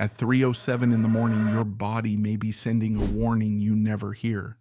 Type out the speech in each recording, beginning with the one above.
At 3:07 in the morning, your body may be sending a warning you never hear.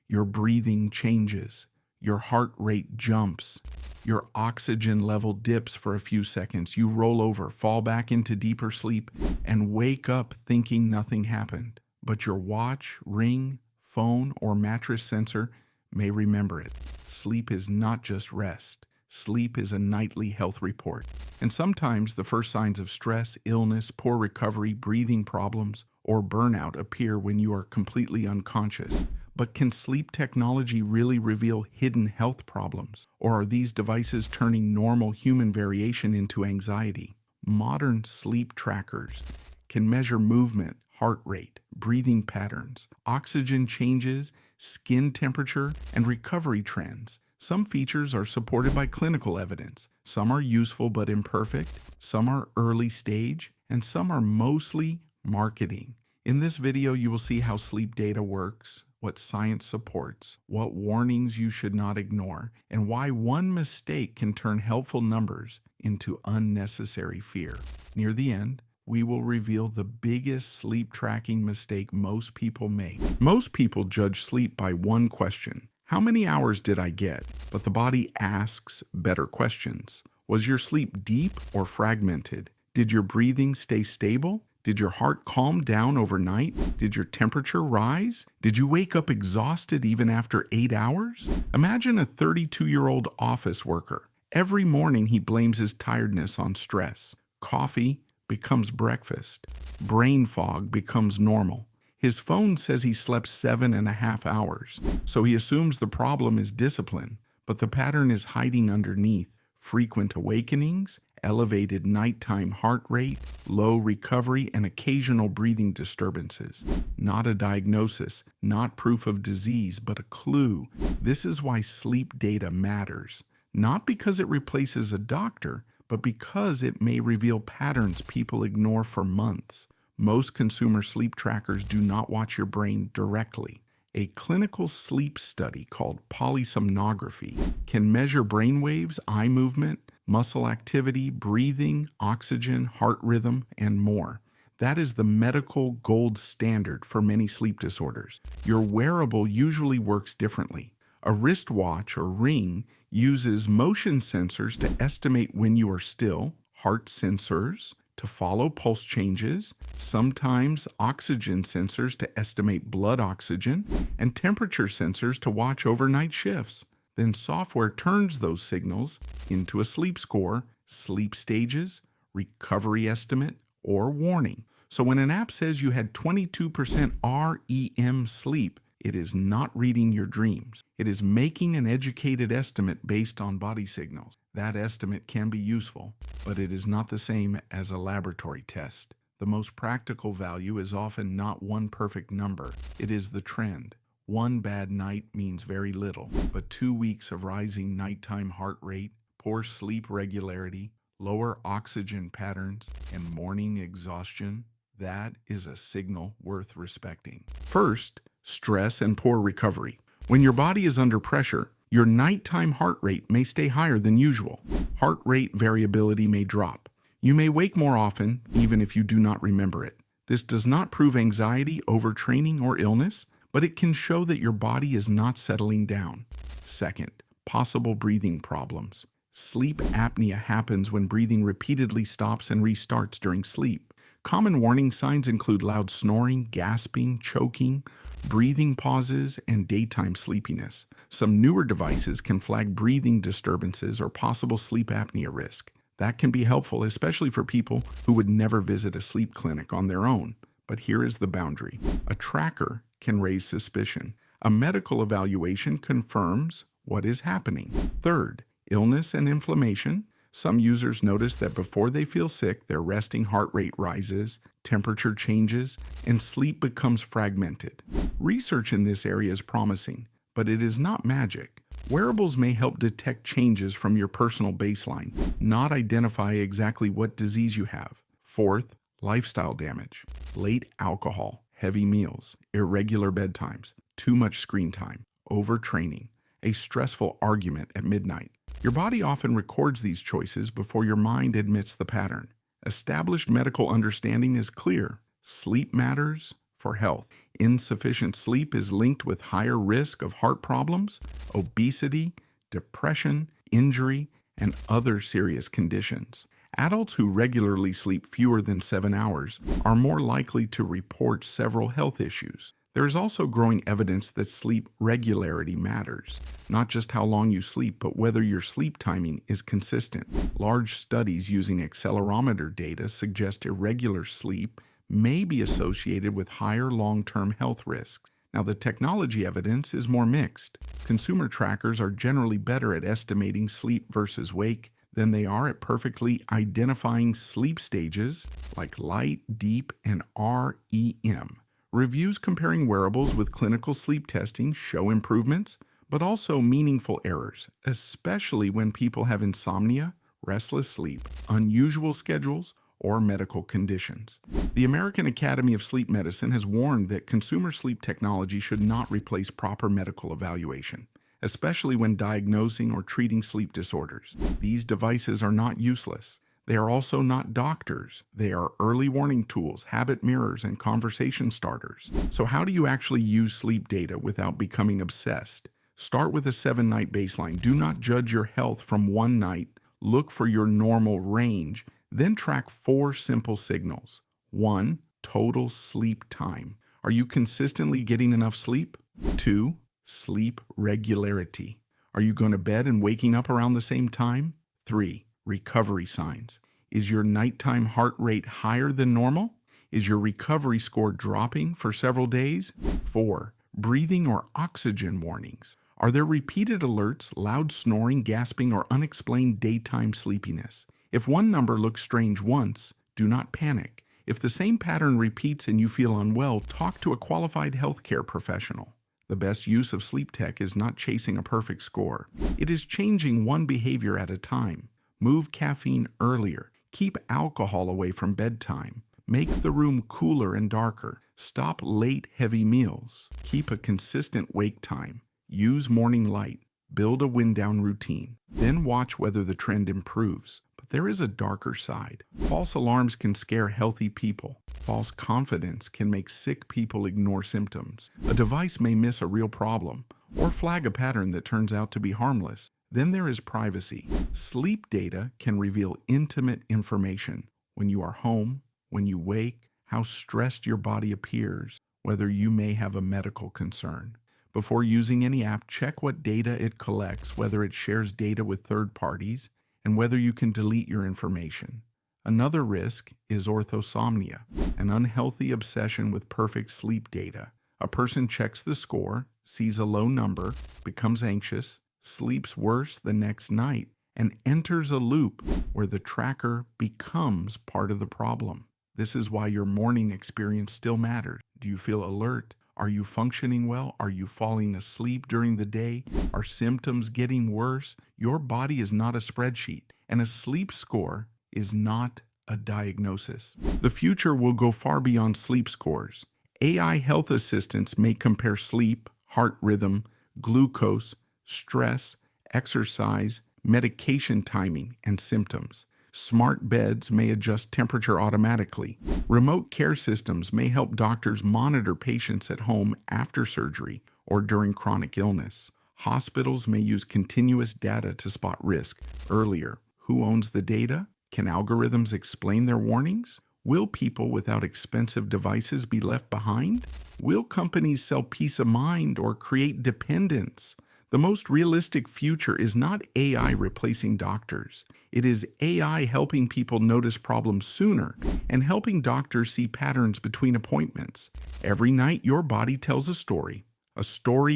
Your breathing changes. Your heart rate jumps. Your oxygen level dips for a few seconds. You roll over, fall back into deeper sleep, and wake up thinking nothing happened. But your watch, ring, phone, or mattress sensor may remember it. Sleep is not just rest. Sleep is a nightly health report. And sometimes the first signs of stress, illness, poor recovery, breathing problems, or burnout appear when you are completely unconscious. But can sleep technology really reveal hidden health problems? Or are these devices turning normal human variation into anxiety? Modern sleep trackers can measure movement, heart rate, breathing patterns, oxygen changes, skin temperature, and recovery trends. Some features are supported by clinical evidence. Some are useful but imperfect. Some are early stage, and some are mostly marketing. In this video, you will see how sleep data works, what science supports, what warnings you should not ignore, and why one mistake can turn helpful numbers into unnecessary fear. Near the end, we will reveal the biggest sleep tracking mistake most people make. Most people judge sleep by one question: how many hours did I get? But the body asks better questions. Was your sleep deep or fragmented? Did your breathing stay stable? Did your heart calm down overnight? Did your temperature rise? Did you wake up exhausted even after 8 hours? Imagine a 32-year-old office worker. Every morning he blames his tiredness on stress. Coffee becomes breakfast. Brain fog becomes normal. His phone says he slept 7.5 hours, so he assumes the problem is discipline, but the pattern is hiding underneath: frequent awakenings, elevated nighttime heart rate, low recovery, and occasional breathing disturbances. Not a diagnosis, not proof of disease, but a clue. This is why sleep data matters. Not because it replaces a doctor, but because it may reveal patterns people ignore for months. Most consumer sleep trackers do not watch your brain directly. A clinical sleep study called polysomnography can measure brain waves, eye movement, muscle activity, breathing, oxygen, heart rhythm, and more. That is the medical gold standard for many sleep disorders. Your wearable usually works differently. A wristwatch or ring uses motion sensors to estimate when you are still, heart sensors to follow pulse changes, sometimes oxygen sensors to estimate blood oxygen, and temperature sensors to watch overnight shifts. Then software turns those signals into a sleep score, sleep stages, recovery estimate, or warning. So when an app says you had 22% REM sleep, it is not reading your dreams. It is making an educated estimate based on body signals. That estimate can be useful, but it is not the same as a laboratory test. The most practical value is often not one perfect number. It is the trend. One bad night means very little, but 2 weeks of rising nighttime heart rate, poor sleep regularity, lower oxygen patterns, and morning exhaustion, that is a signal worth respecting. First, stress and poor recovery. When your body is under pressure, your nighttime heart rate may stay higher than usual. Heart rate variability may drop. You may wake more often, even if you do not remember it. This does not prove anxiety, overtraining, or illness, but it can show that your body is not settling down. Second, possible breathing problems. Sleep apnea happens when breathing repeatedly stops and restarts during sleep. Common warning signs include loud snoring, gasping, choking, breathing pauses, and daytime sleepiness. Some newer devices can flag breathing disturbances or possible sleep apnea risk. That can be helpful, especially for people who would never visit a sleep clinic on their own. But here is the boundary. A tracker can raise suspicion. A medical evaluation confirms what is happening. Third, illness and inflammation. Some users notice that before they feel sick, their resting heart rate rises, temperature changes, and sleep becomes fragmented. Research in this area is promising, but it is not magic. Wearables may help detect changes from your personal baseline, not identify exactly what disease you have. Fourth, lifestyle damage. Late alcohol, heavy meals, irregular bedtimes, too much screen time, overtraining, a stressful argument at midnight. Your body often records these choices before your mind admits the pattern. Established medical understanding is clear. Sleep matters for health. Insufficient sleep is linked with higher risk of heart problems, obesity, depression, injury, and other serious conditions. Adults who regularly sleep fewer than 7 hours are more likely to report several health issues. There is also growing evidence that sleep regularity matters. Not just how long you sleep, but whether your sleep timing is consistent. Large studies using accelerometer data suggest irregular sleep may be associated with higher long-term health risks. Now, the technology evidence is more mixed. Consumer trackers are generally better at estimating sleep versus wake than they are at perfectly identifying sleep stages like light, deep, and REM. Reviews comparing wearables with clinical sleep testing show improvements, but also meaningful errors, especially when people have insomnia, restless sleep, unusual schedules, or medical conditions. The American Academy of Sleep Medicine has warned that consumer sleep technology should not replace proper medical evaluation, especially when diagnosing or treating sleep disorders. These devices are not useless. They are also not doctors. They are early warning tools, habit mirrors, and conversation starters. So how do you actually use sleep data without becoming obsessed? Start with a 7-night baseline. Do not judge your health from one night. Look for your normal range. Then track 4 simple signals. 1. Total sleep time. Are you consistently getting enough sleep? 2. Sleep regularity. Are you going to bed and waking up around the same time? 3. Recovery signs. Is your nighttime heart rate higher than normal? Is your recovery score dropping for several days? 4. Breathing or oxygen warnings. Are there repeated alerts, loud snoring, gasping, or unexplained daytime sleepiness? If one number looks strange once, do not panic. If the same pattern repeats and you feel unwell, talk to a qualified healthcare professional. The best use of sleep tech is not chasing a perfect score. It is changing one behavior at a time. Move caffeine earlier. Keep alcohol away from bedtime. Make the room cooler and darker. Stop late, heavy meals. Keep a consistent wake time. Use morning light. Build a wind-down routine. Then watch whether the trend improves. But there is a darker side. False alarms can scare healthy people. False confidence can make sick people ignore symptoms. A device may miss a real problem or flag a pattern that turns out to be harmless. Then there is privacy. Sleep data can reveal intimate information. When you are home, when you wake, how stressed your body appears, whether you may have a medical concern. Before using any app, check what data it collects, whether it shares data with third parties, and whether you can delete your information. Another risk is orthosomnia, an unhealthy obsession with perfect sleep data. A person checks the score, sees a low number, becomes anxious, sleeps worse the next night, and enters a loop where the tracker becomes part of the problem. This is why your morning experience still matters. Do you feel alert? Are you functioning well? Are you falling asleep during the day? Are symptoms getting worse? Your body is not a spreadsheet, and a sleep score is not a diagnosis. The future will go far beyond sleep scores. AI health assistants may compare sleep, heart rhythm, glucose, stress, exercise, medication timing, and symptoms. Smart beds may adjust temperature automatically. Remote care systems may help doctors monitor patients at home after surgery or during chronic illness. Hospitals may use continuous data to spot risk earlier. Who owns the data? Can algorithms explain their warnings? Will people without expensive devices be left behind? Will companies sell peace of mind or create dependence? The most realistic future is not AI replacing doctors. It is AI helping people notice problems sooner and helping doctors see patterns between appointments. Every night, your body tells a story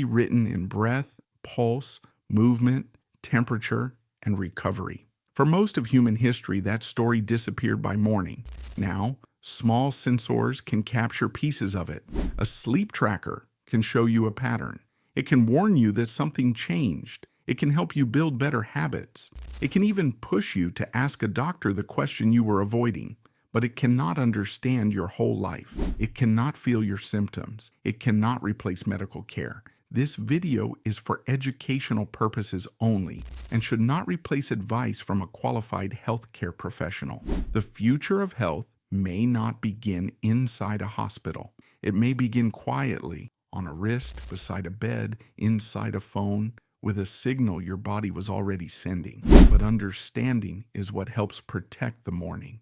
written in breath, pulse, movement, temperature, and recovery. For most of human history, that story disappeared by morning. Now, small sensors can capture pieces of it. A sleep tracker can show you a pattern. It can warn you that something changed. It can help you build better habits. It can even push you to ask a doctor the question you were avoiding. But it cannot understand your whole life. It cannot feel your symptoms. It cannot replace medical care. This video is for educational purposes only and should not replace advice from a qualified healthcare professional. The future of health may not begin inside a hospital. It may begin quietly, on a wrist, beside a bed, inside a phone, with a signal your body was already sending. But understanding is what helps protect the morning.